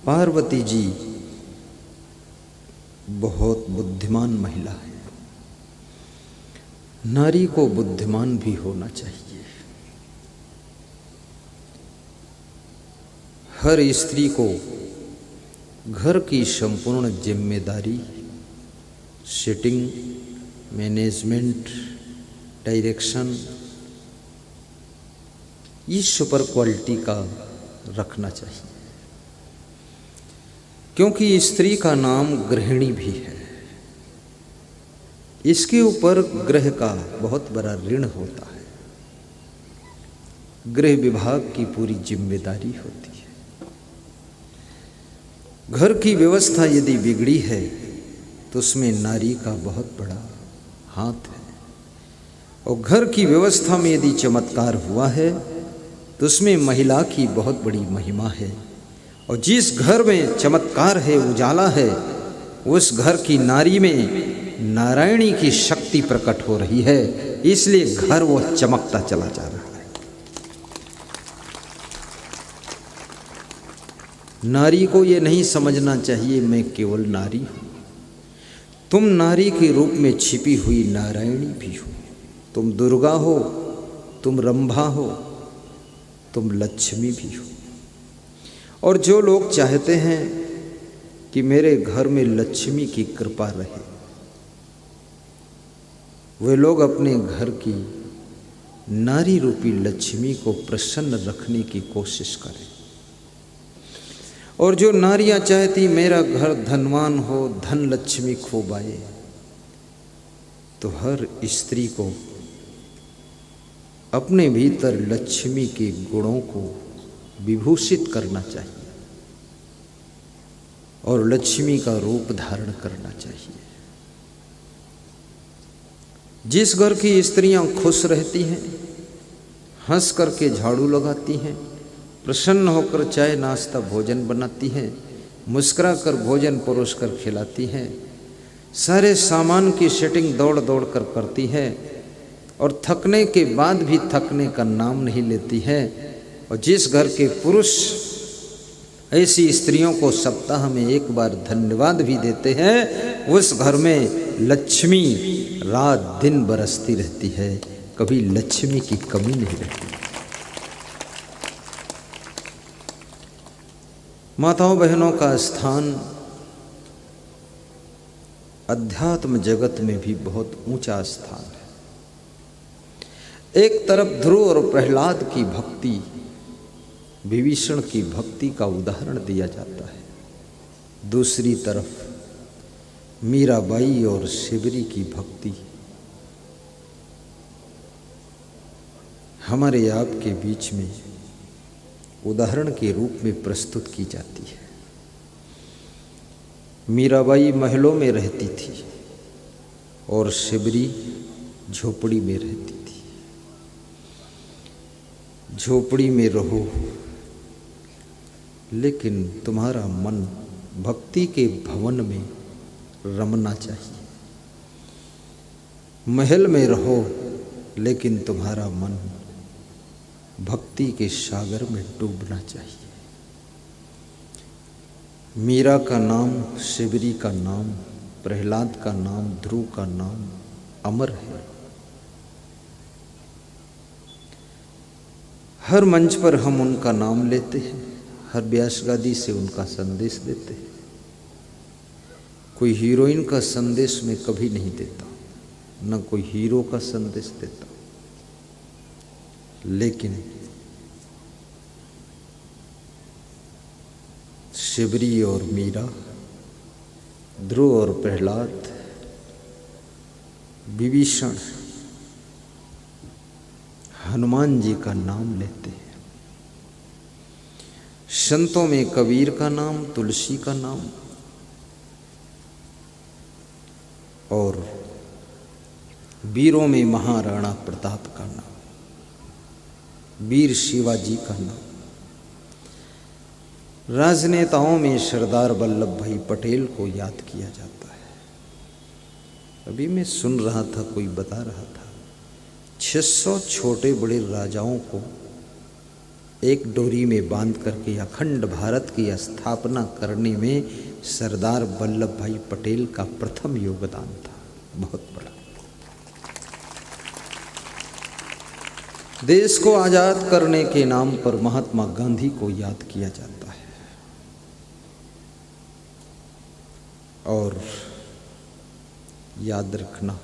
पार्वती जी बहुत बुद्धिमान महिला है। नारी को बुद्धिमान भी होना चाहिए। हर स्त्री को घर की संपूर्ण जिम्मेदारी, सेटिंग, मैनेजमेंट, डायरेक्शन, ये सुपर क्वालिटी का रखना चाहिए, क्योंकि स्त्री का नाम गृहिणी भी है। इसके ऊपर गृह का बहुत बड़ा ऋण होता है। गृह विभाग की पूरी जिम्मेदारी होती है। घर की व्यवस्था यदि बिगड़ी है तो उसमें नारी का बहुत बड़ा हाथ है, और घर की व्यवस्था में यदि चमत्कार हुआ है तो उसमें महिला की बहुत बड़ी महिमा है। और जिस घर में चमत्कार है, उजाला है, उस घर की नारी में नारायणी की शक्ति प्रकट हो रही है, इसलिए घर वो चमकता चला जा रहा है। नारी को ये नहीं समझना चाहिए मैं केवल नारी हूं। तुम नारी के रूप में छिपी हुई नारायणी भी हो। तुम दुर्गा हो, तुम रंभा हो, तुम लक्ष्मी भी हो। और जो लोग चाहते हैं कि मेरे घर में लक्ष्मी की कृपा रहे, वे लोग अपने घर की नारी रूपी लक्ष्मी को प्रसन्न रखने की कोशिश करें। और जो नारियां चाहती मेरा घर धनवान हो, धन लक्ष्मी खूब आए, तो हर स्त्री को अपने भीतर लक्ष्मी के गुणों को विभूषित करना चाहिए और लक्ष्मी का रूप धारण करना चाहिए। जिस घर की स्त्रियां खुश रहती हैं, हंस करके झाड़ू लगाती हैं, प्रसन्न होकर चाय नाश्ता भोजन बनाती हैं, मुस्कुरा कर भोजन परोस कर खिलाती हैं, सारे सामान की सेटिंग दौड़ दौड़ कर करती है, और थकने के बाद भी थकने का नाम नहीं लेती है, और जिस घर के पुरुष ऐसी स्त्रियों को सप्ताह में एक बार धन्यवाद भी देते हैं, उस घर में लक्ष्मी रात दिन बरसती रहती है, कभी लक्ष्मी की कमी नहीं रहती। माताओं बहनों का स्थान अध्यात्म जगत में भी बहुत ऊंचा स्थान है। एक तरफ ध्रुव और प्रहलाद की भक्ति, विभीषण की भक्ति का उदाहरण दिया जाता है, दूसरी तरफ मीराबाई और शिवरी की भक्ति हमारे आपके बीच में उदाहरण के रूप में प्रस्तुत की जाती है। मीराबाई महलों में रहती थी और शिवरी झोपड़ी में रहती थी। झोपड़ी में रहो, लेकिन तुम्हारा मन भक्ति के भवन में रमना चाहिए। महल में रहो, लेकिन तुम्हारा मन भक्ति के सागर में डूबना चाहिए। मीरा का नाम, शिवरी का नाम, प्रहलाद का नाम, ध्रुव का नाम अमर है। हर मंच पर हम उनका नाम लेते हैं, हर व्यास गादी से उनका संदेश देते हैं। कोई हीरोइन का संदेश में कभी नहीं देता, न कोई हीरो का संदेश देता, लेकिन शिवरी और मीरा, ध्रुव और प्रहलाद, विभीषण, हनुमान जी का नाम लेते हैं। संतों में कबीर का नाम, तुलसी का नाम, और वीरों में महाराणा प्रताप का नाम, वीर शिवाजी का नाम, राजनेताओं में सरदार वल्लभ भाई पटेल को याद किया जाता है। अभी मैं सुन रहा था, कोई बता रहा था 600 छोटे बड़े राजाओं को एक डोरी में बांध करके अखंड भारत की स्थापना करने में सरदार वल्लभ भाई पटेल का प्रथम योगदान था, बहुत बड़ा। देश को आजाद करने के नाम पर महात्मा गांधी को याद किया जाता है और याद रखना,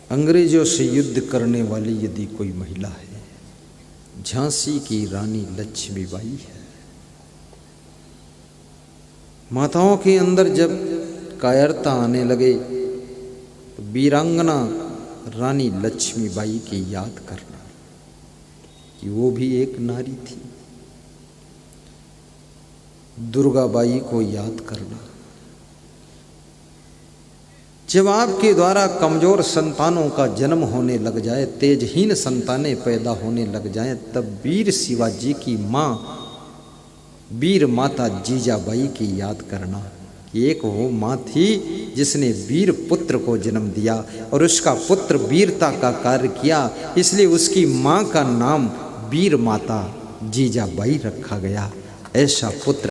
अंग्रेजों से युद्ध करने वाली यदि कोई महिला है, झांसी की रानी लक्ष्मीबाई है। माताओं के अंदर जब कायरता आने लगे तो वीरांगना रानी लक्ष्मीबाई की याद करना कि वो भी एक नारी थी। दुर्गाबाई को याद करना। जब आपके द्वारा कमजोर संतानों का जन्म होने लग जाए, तेजहीन संतानें पैदा होने लग जाएं, तब वीर शिवाजी की माँ वीर माता जीजाबाई की याद करना। एक वो माँ थी जिसने वीर पुत्र को जन्म दिया और उसका पुत्र वीरता का कार्य किया, इसलिए उसकी माँ का नाम वीर माता जीजाबाई रखा गया। ऐसा पुत्र